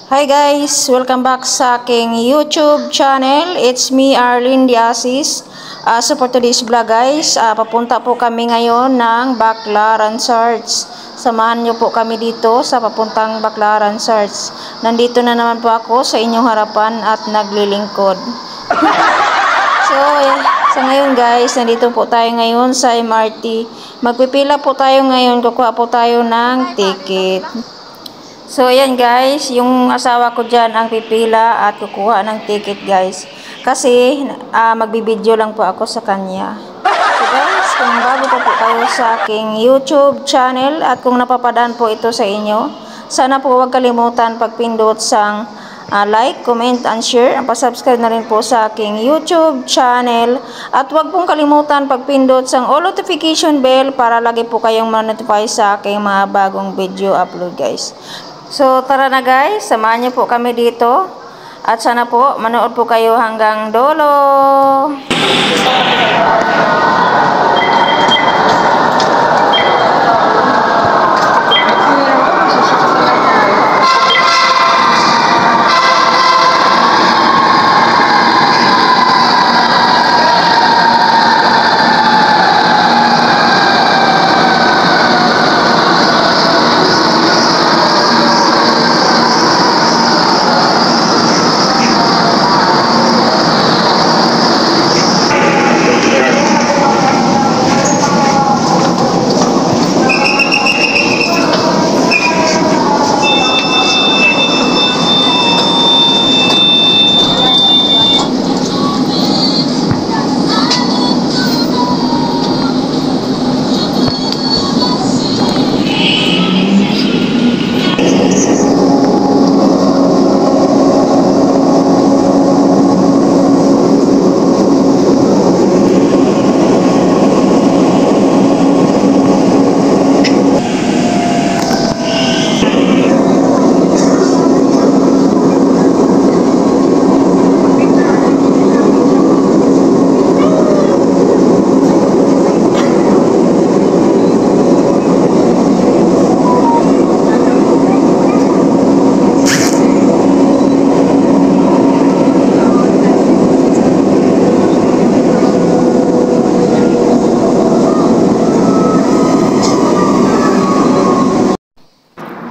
Hi guys! Welcome back sa aking YouTube channel. It's me, Arlene Diasis. So for today's vlog guys, papunta po kami ngayon ng Baclaran Church. Samahan niyo po kami dito sa papuntang Baclaran Church. Nandito na naman po ako sa inyong harapan at naglilingkod. So ngayon guys, nandito po tayo ngayon sa MRT. Magpipila po tayo ngayon, kukuha po tayo ng ticket. So, ayan guys, yung asawa ko dyan ang pipila at kukuha ng ticket guys. Kasi, magbibideo lang po ako sa kanya. So guys, kung bago pa po kayo sa aking YouTube channel at kung napapadaan po ito sa inyo, sana po huwag kalimutan pagpindot sa like, comment, and share. Pasubscribe na rin po sa aking YouTube channel. At huwag pong kalimutan pagpindot sa all notification bell para lagi po kayong ma-notify sa aking mga bagong video upload guys. So, tara na guys, samahan niyo po kami dito at sana po manood po kayo hanggang dulo.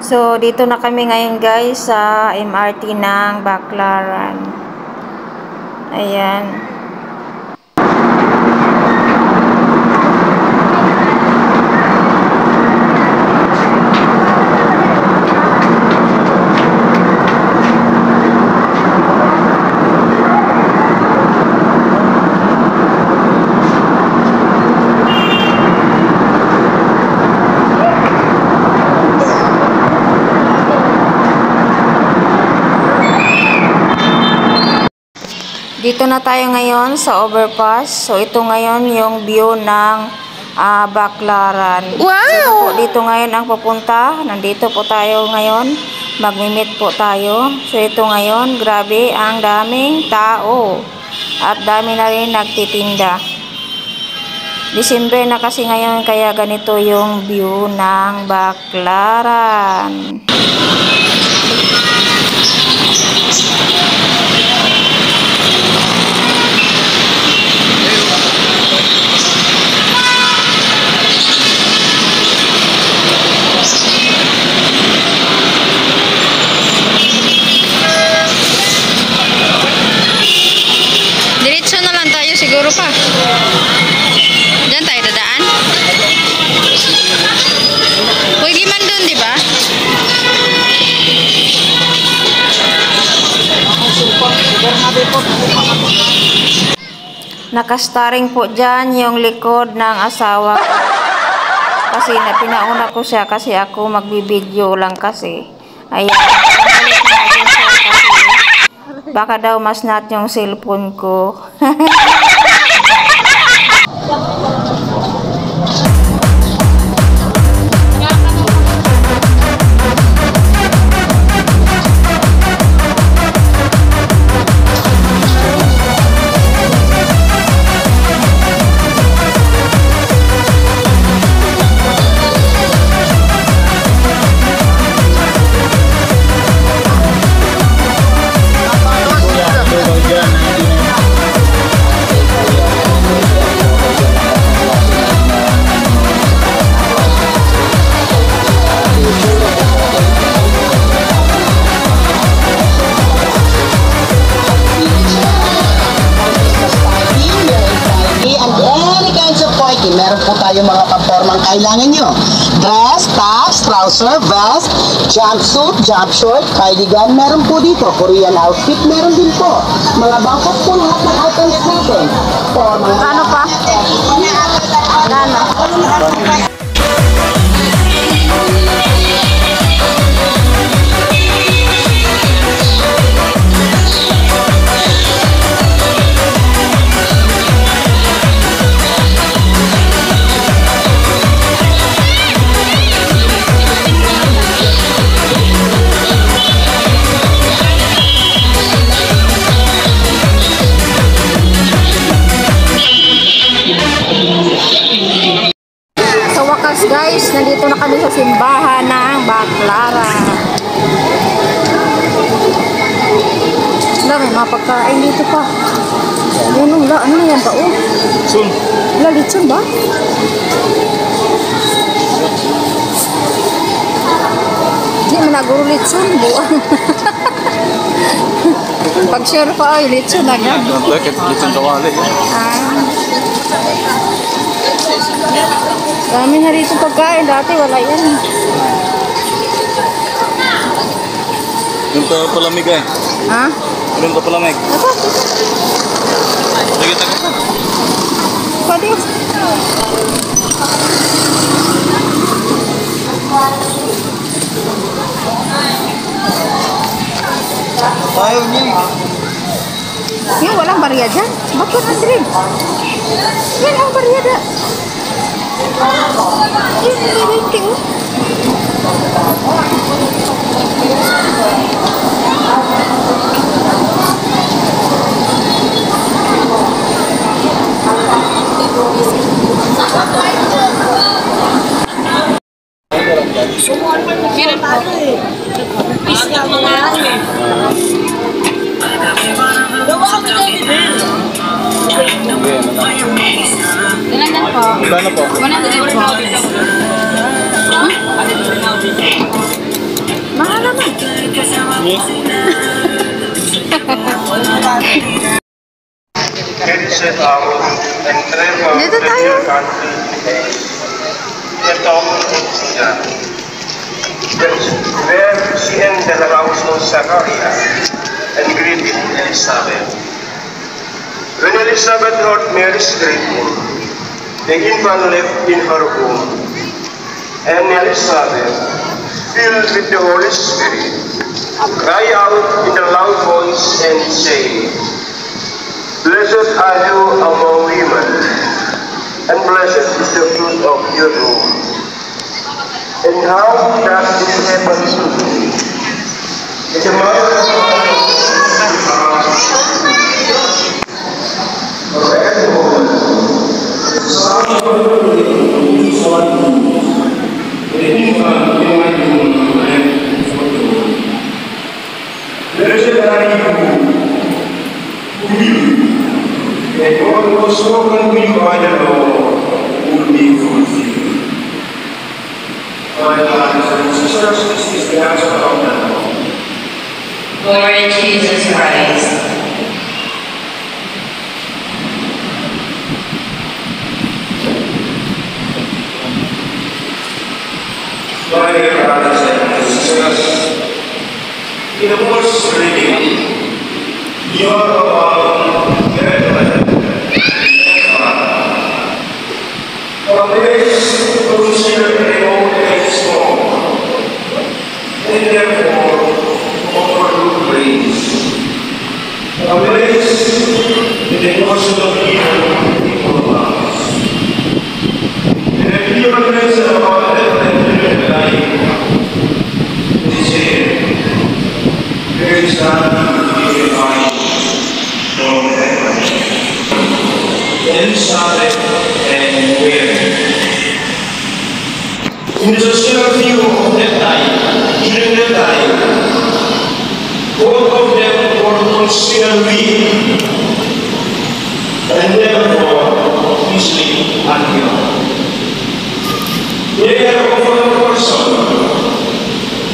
So, dito na kami ngayon guys sa MRT ng Baclaran. Ayan. Dito na tayo ngayon sa overpass. So, ito ngayon yung view ng Baclaran. Wow! So, po, dito ngayon ang pupunta. Nandito po tayo ngayon. Magmi-meet po tayo. So, ito ngayon, grabe, ang daming tao. At dami na rin nagtitinda. December na kasi ngayon, kaya ganito yung view ng Baclaran. Siguro pa. Diyan tayo dadaan. Pwede man doon, di ba? Nakastaring po dyan yung likod ng asawa ko. Kasi pinauna ko siya kasi ako magbibideo lang kasi. Ayan. Baka daw mas nat yung cellphone ko. yung mga pampormang kailangan nyo. Dress, tops, trouser, vest, jumpsuit, jump short, cardigan, meron po dito. Korean outfit, meron din po. Mga bangkot po lahat ng items natin. Ano pa? Ano? Guys, nandito na kami sa simbahan ng Baclaran. Wala, may mga pagkain dito pa. Ano yan ba? Oh. Sun. Wala, litson ba? Hindi mo naguro litson. Buwan. Pag-share pa, litson agad. Bakit? Litson kawali. Dami na rito pagkain. Dati wala yan. Doon ka palamig eh. Ha? Doon ka palamig. Ako? Sige, taga ka. Pwede. Ayaw niya. Yung walang barya dyan. Bakit Andrin? Yan ang barya dyan. Yan, nililinte oh. Ilan po? Magkano po? 100 po. Mahal naman. Dito tayo. Where she entered the house of Zachariah and greeted Elizabeth. When Elizabeth heard Mary's greeting, the infant leapt in her womb, and Elizabeth, filled with the Holy Spirit, cried out in a loud voice and said, Blessed are you among women, and blessed is the fruit of your womb. And how does this happen to me? The mother of blessed are you who believe, and what was spoken to you by the Lord will be fulfilled. My brothers and sisters, this is the gospel of the Lord. Glory to Jesus Christ. My dear brothers and sisters, in the first reading, you are about from this to consider the old and small, and therefore offer good praise. A praise in the person of people lives. And a pure praise about the life is here. There is none unified from heaven. Elizabeth and Mary. In the social view of that time, during that time, both of them were considered weak and therefore easily unhealed. They are of a person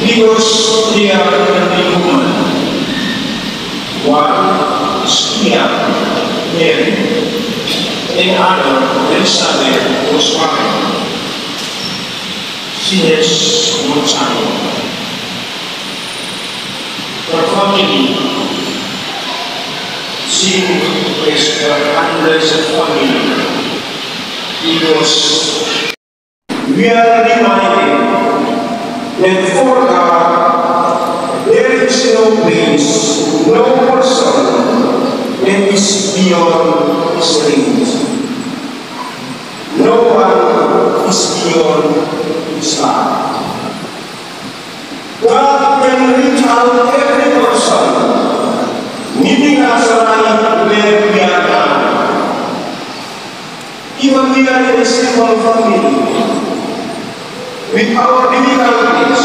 because they are earthly human. One is Mary, in honor of Elizabeth Guzman. C.S. Monsanto. For family, seeing Mr. Andres family, because we are reminded that for God, there is no place, no person that is beyond His range. No one is beyond His love. God can reach out every person, meeting us right where we are now. Even we are in a simple family, with our difficulties.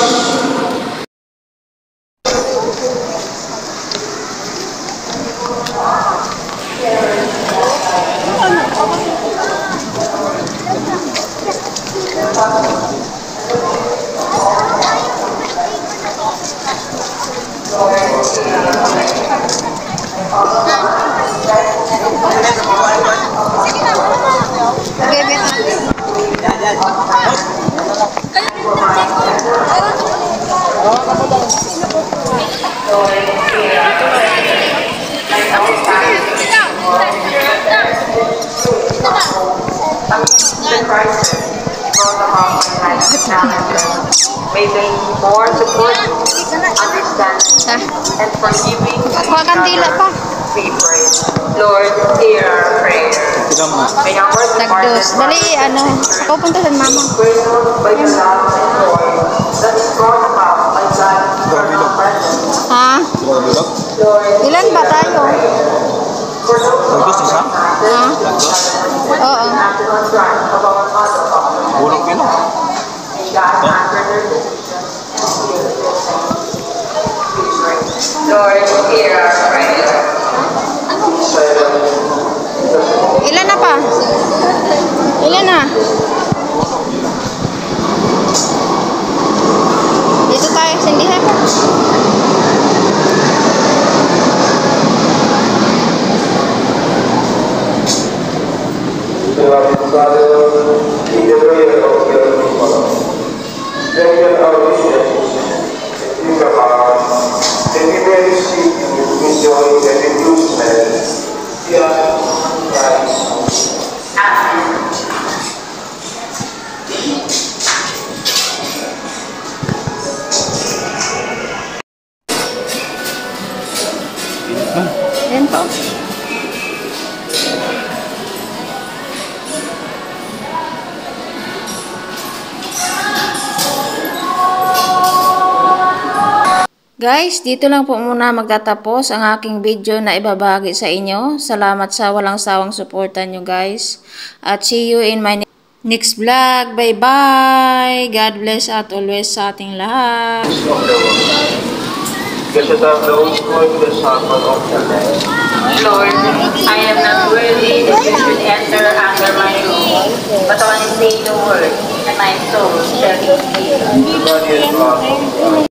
May they more support, understanding, and forgiving favors. Lord, hear our prayer. May our departed Ako punta sa mama. grateful by the love and joy that is brought about by God's eternal presence. Ha? Lord, Ilan ba tayo? for those of us Ha? Oo. national strike of our mother, Bulok yun. may God answer their petitions and heal their sins. Lord, hear our prayer. Ilan na pa? Ilan na? Dito tayo, sindihan pa. Beloved Father, in the prayer of your people, strengthen our wishes in the heart, that we may receive you, enjoy the refusement via Christ. Amen. Yan po. Guys, dito lang po muna magtatapos ang aking video na ibabahagi sa inyo. Salamat sa walang sawang suporta nyo guys. At see you in my next vlog. Bye-bye! God bless at always sa ating lahat. Because of those who are the supper of the Lamb. Lord, I am not worthy that you should enter under my roof, but only say the word, and my soul shall be healed. The body and blood of Christ.